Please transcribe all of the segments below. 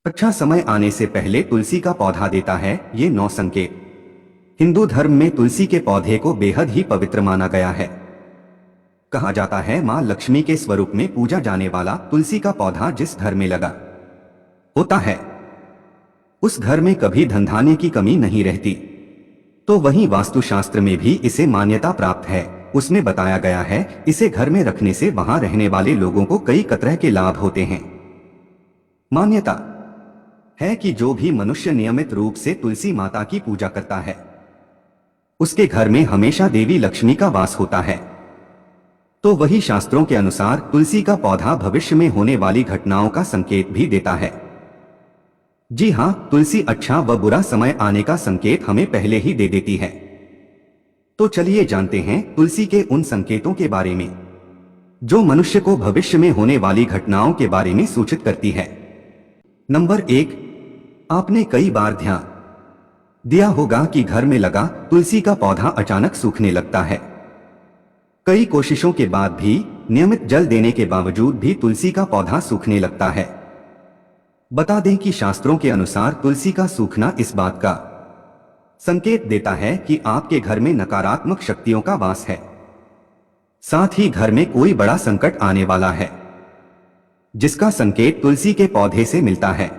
अच्छा समय आने से पहले तुलसी का पौधा देता है ये 9 संकेत। हिंदू धर्म में तुलसी के पौधे को बेहद ही पवित्र माना गया है। कहा जाता है मां लक्ष्मी के स्वरूप में पूजा जाने वाला तुलसी का पौधा जिस घर में लगा होता है उस घर में कभी धन धान्य की कमी नहीं रहती। तो वहीं वास्तुशास्त्र में भी इसे मान्यता प्राप्त है। उसमें बताया गया है इसे घर में रखने से वहां रहने वाले लोगों को कई तरह के लाभ होते हैं। मान्यता है कि जो भी मनुष्य नियमित रूप से तुलसी माता की पूजा करता है उसके घर में हमेशा देवी लक्ष्मी का वास होता है। तो वही शास्त्रों के अनुसार तुलसी का पौधा भविष्य में होने वाली घटनाओं का संकेत भी देता है। जी हाँ, तुलसी अच्छा व बुरा समय आने का संकेत हमें पहले ही दे देती है। तो चलिए जानते हैं तुलसी के उन संकेतों के बारे में जो मनुष्य को भविष्य में होने वाली घटनाओं के बारे में सूचित करती है। नंबर 1, आपने कई बार ध्यान दिया होगा कि घर में लगा तुलसी का पौधा अचानक सूखने लगता है। कई कोशिशों के बाद भी नियमित जल देने के बावजूद भी तुलसी का पौधा सूखने लगता है। बता दें कि शास्त्रों के अनुसार तुलसी का सूखना इस बात का संकेत देता है कि आपके घर में नकारात्मक शक्तियों का वास है, साथ ही घर में कोई बड़ा संकट आने वाला है, जिसका संकेत तुलसी के पौधे से मिलता है।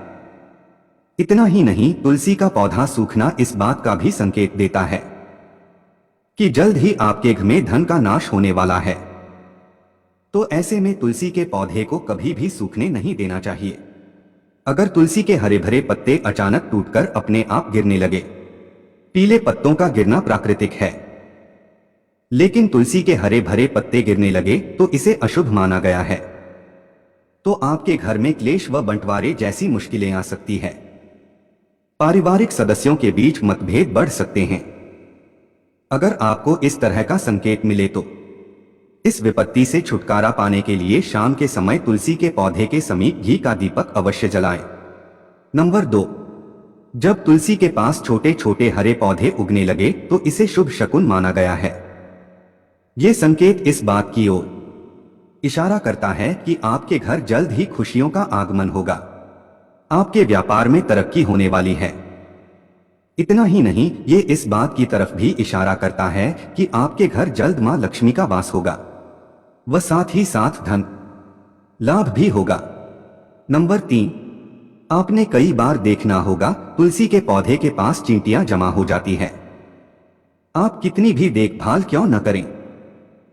इतना ही नहीं, तुलसी का पौधा सूखना इस बात का भी संकेत देता है कि जल्द ही आपके घर में धन का नाश होने वाला है। तो ऐसे में तुलसी के पौधे को कभी भी सूखने नहीं देना चाहिए। अगर तुलसी के हरे भरे पत्ते अचानक टूटकर अपने आप गिरने लगे, पीले पत्तों का गिरना प्राकृतिक है, लेकिन तुलसी के हरे भरे पत्ते गिरने लगे तो इसे अशुभ माना गया है। तो आपके घर में क्लेश व बंटवारे जैसी मुश्किलें आ सकती है। पारिवारिक सदस्यों के बीच मतभेद बढ़ सकते हैं। अगर आपको इस तरह का संकेत मिले तो इस विपत्ति से छुटकारा पाने के लिए शाम के समय तुलसी के पौधे के समीप घी का दीपक अवश्य जलाएं। नंबर 2, जब तुलसी के पास छोटे छोटे हरे पौधे उगने लगे तो इसे शुभ शकुन माना गया है। ये संकेत इस बात की ओर इशारा करता है कि आपके घर जल्द ही खुशियों का आगमन होगा, आपके व्यापार में तरक्की होने वाली है। इतना ही नहीं, ये इस बात की तरफ भी इशारा करता है कि आपके घर जल्द मां लक्ष्मी का वास होगा व साथ ही साथ धन लाभ भी होगा। नंबर 3, आपने कई बार देखना होगा तुलसी के पौधे के पास चींटियां जमा हो जाती है। आप कितनी भी देखभाल क्यों न करें,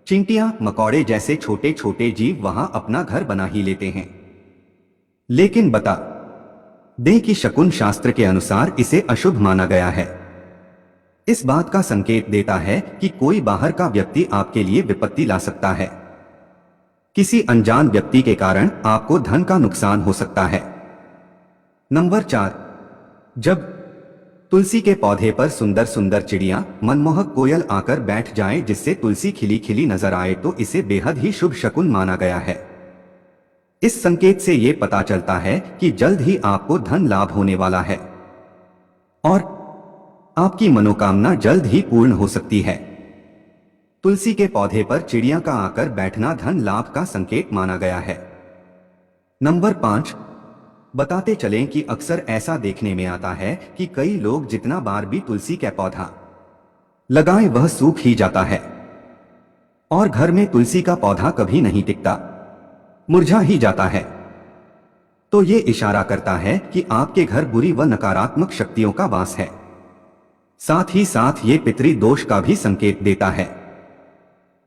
चींटियां मकौड़े जैसे छोटे छोटे जीव वहां अपना घर बना ही लेते हैं। लेकिन बता दें कि शकुन शास्त्र के अनुसार इसे अशुभ माना गया है। इस बात का संकेत देता है कि कोई बाहर का व्यक्ति आपके लिए विपत्ति ला सकता है। किसी अनजान व्यक्ति के कारण आपको धन का नुकसान हो सकता है। नंबर 4, जब तुलसी के पौधे पर सुंदर सुंदर चिड़िया मनमोहक कोयल आकर बैठ जाएं जिससे तुलसी खिली खिली नजर आए तो इसे बेहद ही शुभ शकुन माना गया है। इस संकेत से ये पता चलता है कि जल्द ही आपको धन लाभ होने वाला है और आपकी मनोकामना जल्द ही पूर्ण हो सकती है। तुलसी के पौधे पर चिड़िया का आकर बैठना धन लाभ का संकेत माना गया है। नंबर 5, बताते चलें कि अक्सर ऐसा देखने में आता है कि कई लोग जितना बार भी तुलसी का पौधा लगाएं वह सूख ही जाता है और घर में तुलसी का पौधा कभी नहीं टिकता, मुरझा ही जाता है। तो ये इशारा करता है कि आपके घर बुरी व नकारात्मक शक्तियों का वास है। साथ ही साथ ये पितृ दोष का भी संकेत देता है।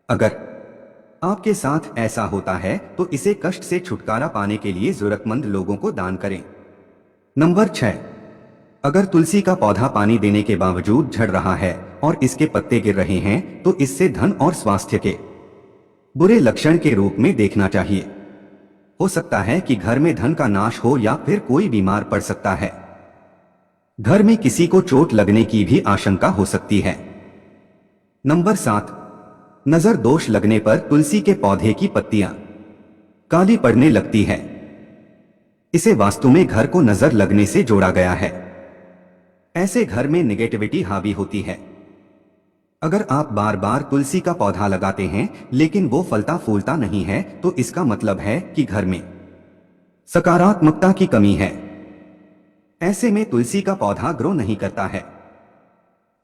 अगर आपके साथ ऐसा होता है तो इसे कष्ट से छुटकारा पाने के लिए जरूरतमंद लोगों को दान करें। नंबर 6, अगर तुलसी का पौधा पानी देने के बावजूद झड़ रहा है और इसके पत्ते गिर रहे हैं तो इससे धन और स्वास्थ्य के बुरे लक्षण के रूप में देखना चाहिए। हो सकता है कि घर में धन का नाश हो या फिर कोई बीमार पड़ सकता है। घर में किसी को चोट लगने की भी आशंका हो सकती है। नंबर 7, नजर दोष लगने पर तुलसी के पौधे की पत्तियां काली पड़ने लगती है। इसे वास्तु में घर को नजर लगने से जोड़ा गया है। ऐसे घर में नेगेटिविटी हावी होती है। अगर आप बार बार तुलसी का पौधा लगाते हैं लेकिन वो फलता फूलता नहीं है तो इसका मतलब है कि घर में सकारात्मकता की कमी है। ऐसे में तुलसी का पौधा ग्रो नहीं करता है।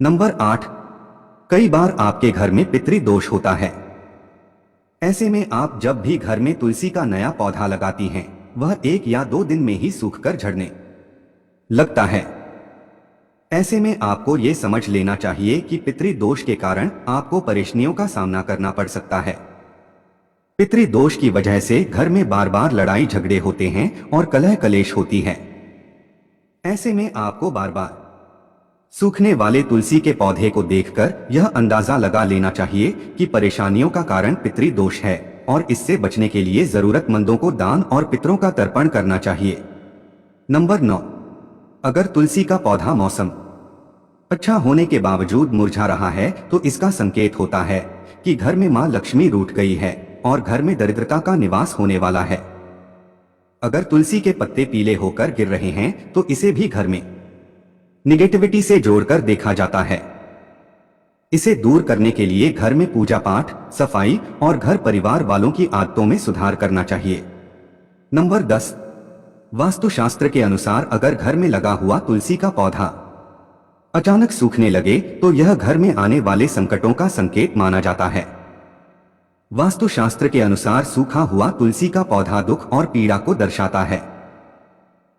नंबर 8, कई बार आपके घर में पितृ दोष होता है। ऐसे में आप जब भी घर में तुलसी का नया पौधा लगाती हैं, वह 1 या 2 दिन में ही सूखकर झड़ने लगता है। ऐसे में आपको ये समझ लेना चाहिए कि पितृ दोष के कारण आपको परेशानियों का सामना करना पड़ सकता है। पितृ दोष की वजह से घर में बार बार लड़ाई झगड़े होते हैं और कलह कलेश होती है। ऐसे में आपको बार बार सूखने वाले तुलसी के पौधे को देखकर यह अंदाजा लगा लेना चाहिए कि परेशानियों का कारण पितृ दोष है और इससे बचने के लिए जरूरतमंदों को दान और पितरों का तर्पण करना चाहिए। नंबर 9, अगर तुलसी का पौधा मौसम अच्छा होने के बावजूद मुरझा रहा है तो इसका संकेत होता है कि घर में मां लक्ष्मी रूठ गई है और घर में दरिद्रता का निवास होने वाला है। अगर तुलसी के पत्ते पीले होकर गिर रहे हैं तो इसे भी घर में निगेटिविटी से जोड़कर देखा जाता है। इसे दूर करने के लिए घर में पूजा पाठ, सफाई और घर परिवार वालों की आदतों में सुधार करना चाहिए। नंबर 10, वास्तुशास्त्र के अनुसार अगर घर में लगा हुआ तुलसी का पौधा अचानक सूखने लगे तो यह घर में आने वाले संकटों का संकेत माना जाता है। वास्तुशास्त्र के अनुसार सूखा हुआ तुलसी का पौधा दुख और पीड़ा को दर्शाता है।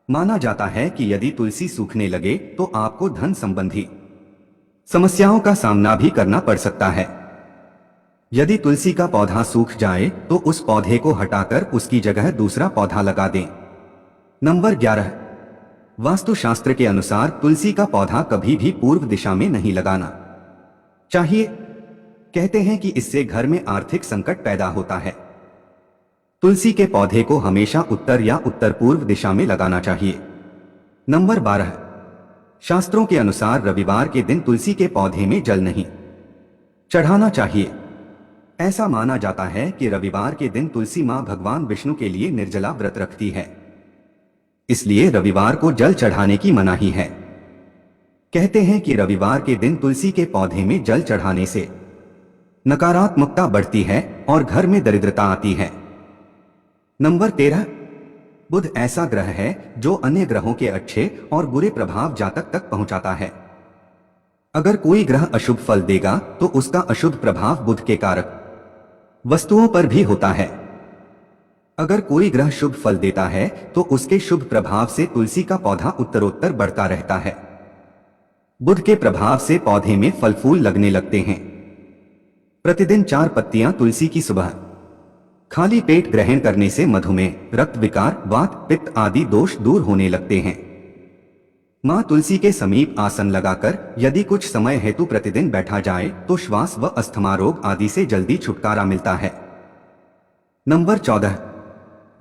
माना जाता है कि यदि तुलसी सूखने लगे तो आपको धन संबंधी समस्याओं का सामना भी करना पड़ सकता है। यदि तुलसी का पौधा सूख जाए तो उस पौधे को हटाकर उसकी जगह दूसरा पौधा लगा दें। नंबर 11, वास्तुशास्त्र के अनुसार तुलसी का पौधा कभी भी पूर्व दिशा में नहीं लगाना चाहिए। कहते हैं कि इससे घर में आर्थिक संकट पैदा होता है। तुलसी के पौधे को हमेशा उत्तर या उत्तर पूर्व दिशा में लगाना चाहिए। नंबर 12, शास्त्रों के अनुसार रविवार के दिन तुलसी के पौधे में जल नहीं चढ़ाना चाहिए। ऐसा माना जाता है कि रविवार के दिन तुलसी मां भगवान विष्णु के लिए निर्जला व्रत रखती है, इसलिए रविवार को जल चढ़ाने की मनाही है। कहते हैं कि रविवार के दिन तुलसी के पौधे में जल चढ़ाने से नकारात्मकता बढ़ती है और घर में दरिद्रता आती है। नंबर 13, बुध ऐसा ग्रह है जो अन्य ग्रहों के अच्छे और बुरे प्रभाव जातक तक पहुंचाता है। अगर कोई ग्रह अशुभ फल देगा तो उसका अशुभ प्रभाव बुध के कारक वस्तुओं पर भी होता है। अगर कोई ग्रह शुभ फल देता है तो उसके शुभ प्रभाव से तुलसी का पौधा उत्तरोत्तर बढ़ता रहता है। बुध के प्रभाव से पौधे में फल फूल लगने लगते हैं। प्रतिदिन 4 पत्तियां तुलसी की सुबह खाली पेट ग्रहण करने से मधुमेह, रक्त विकार, वात, पित्त आदि दोष दूर होने लगते हैं। मां तुलसी के समीप आसन लगाकर यदि कुछ समय हेतु प्रतिदिन बैठा जाए तो श्वास व अस्थमा रोग आदि से जल्दी छुटकारा मिलता है। नंबर 14,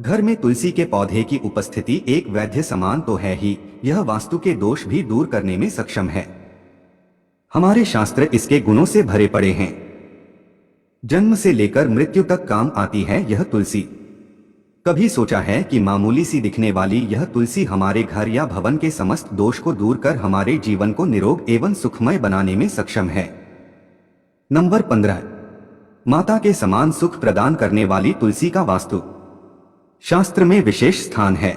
घर में तुलसी के पौधे की उपस्थिति एक वैद्य समान तो है ही, यह वास्तु के दोष भी दूर करने में सक्षम है। हमारे शास्त्र इसके गुणों से भरे पड़े हैं। जन्म से लेकर मृत्यु तक काम आती है यह तुलसी। कभी सोचा है कि मामूली सी दिखने वाली यह तुलसी हमारे घर या भवन के समस्त दोष को दूर कर हमारे जीवन को निरोग एवं सुखमय बनाने में सक्षम है। नंबर 15, माता के समान सुख प्रदान करने वाली तुलसी का वास्तु शास्त्र में विशेष स्थान है।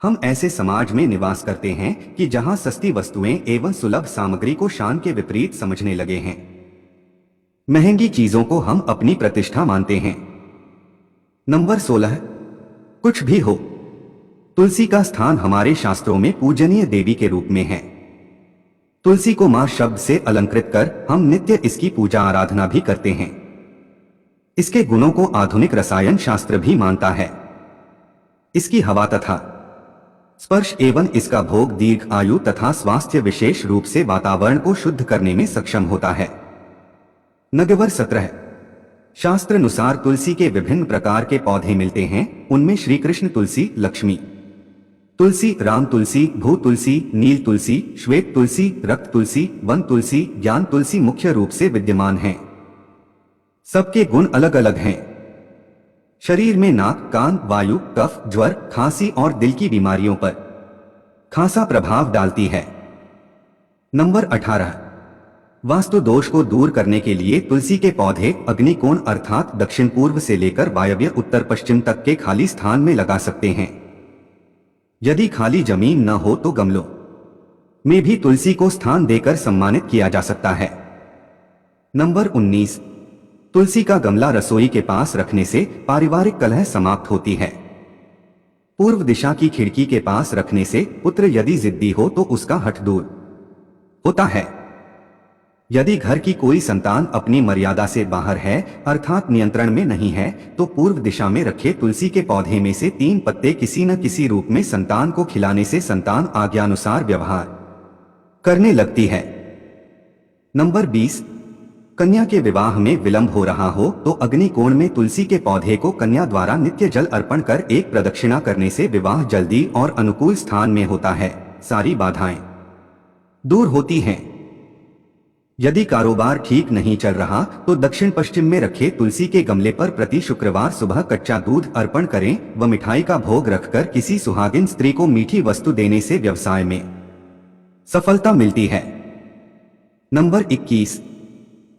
हम ऐसे समाज में निवास करते हैं कि जहां सस्ती वस्तुएं एवं सुलभ सामग्री को शान के विपरीत समझने लगे हैं। महंगी चीजों को हम अपनी प्रतिष्ठा मानते हैं। नंबर 16, कुछ भी हो, तुलसी का स्थान हमारे शास्त्रों में पूजनीय देवी के रूप में है। तुलसी को मां शब्द से अलंकृत कर हम नित्य इसकी पूजा आराधना भी करते हैं। इसके गुणों को आधुनिक रसायन शास्त्र भी मानता है। इसकी हवा तथा स्पर्श एवं इसका भोग दीर्घ आयु तथा स्वास्थ्य विशेष रूप से वातावरण को शुद्ध करने में सक्षम होता है। नंबर 17, शास्त्र अनुसार तुलसी के विभिन्न प्रकार के पौधे मिलते हैं। उनमें श्री कृष्ण तुलसी, लक्ष्मी तुलसी, राम तुलसी, भू तुलसी, नील तुलसी, श्वेत तुलसी, रक्त तुलसी, वन तुलसी, ज्ञान तुलसी मुख्य रूप से विद्यमान हैं। सबके गुण अलग अलग हैं। शरीर में नाक, कान, वायु, कफ, ज्वर, खांसी और दिल की बीमारियों पर खासा प्रभाव डालती है। नंबर 18, वास्तु दोष को दूर करने के लिए तुलसी के पौधे अग्निकोण अर्थात दक्षिण पूर्व से लेकर वायव्य उत्तर पश्चिम तक के खाली स्थान में लगा सकते हैं। यदि खाली जमीन न हो तो गमलों में भी तुलसी को स्थान देकर सम्मानित किया जा सकता है। नंबर 19, तुलसी का गमला रसोई के पास रखने से पारिवारिक कलह समाप्त होती है। पूर्व दिशा की खिड़की के पास रखने से पुत्र यदि जिद्दी हो तो उसका हठ दूर होता है। यदि घर की कोई संतान अपनी मर्यादा से बाहर है अर्थात नियंत्रण में नहीं है तो पूर्व दिशा में रखे तुलसी के पौधे में से 3 पत्ते किसी न किसी रूप में संतान को खिलाने से संतान आज्ञानुसार व्यवहार करने लगती है। नंबर 20, कन्या के विवाह में विलंब हो रहा हो तो अग्नि कोण में तुलसी के पौधे को कन्या द्वारा नित्य जल अर्पण कर एक प्रदक्षिणा करने से विवाह जल्दी और अनुकूल स्थान में होता है, सारी बाधाएं दूर होती हैं। यदि कारोबार ठीक नहीं चल रहा तो दक्षिण पश्चिम में रखे तुलसी के गमले पर प्रति शुक्रवार सुबह कच्चा दूध अर्पण करें व मिठाई का भोग रखकर किसी सुहागिन स्त्री को मीठी वस्तु देने से व्यवसाय में सफलता मिलती है। नंबर 21,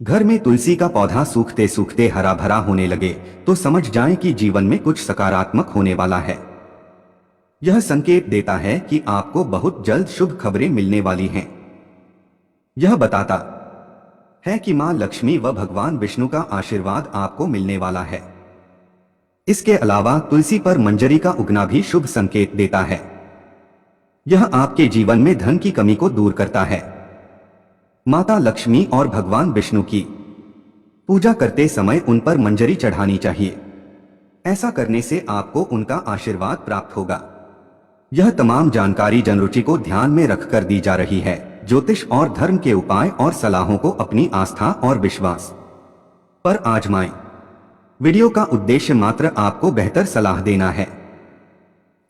घर में तुलसी का पौधा सूखते सूखते हरा भरा होने लगे तो समझ जाएं कि जीवन में कुछ सकारात्मक होने वाला है। यह संकेत देता है कि आपको बहुत जल्द शुभ खबरें मिलने वाली हैं। यह बताता है कि मां लक्ष्मी व भगवान विष्णु का आशीर्वाद आपको मिलने वाला है। इसके अलावा तुलसी पर मंजरी का उगना भी शुभ संकेत देता है। यह आपके जीवन में धन की कमी को दूर करता है। माता लक्ष्मी और भगवान विष्णु की पूजा करते समय उन पर मंजरी चढ़ानी चाहिए। ऐसा करने से आपको उनका आशीर्वाद प्राप्त होगा। यह तमाम जानकारी जनरुचि को ध्यान में रखकर दी जा रही है। ज्योतिष और धर्म के उपाय और सलाहों को अपनी आस्था और विश्वास पर आजमाएं। वीडियो का उद्देश्य मात्र आपको बेहतर सलाह देना है।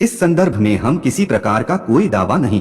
इस संदर्भ में हम किसी प्रकार का कोई दावा नहीं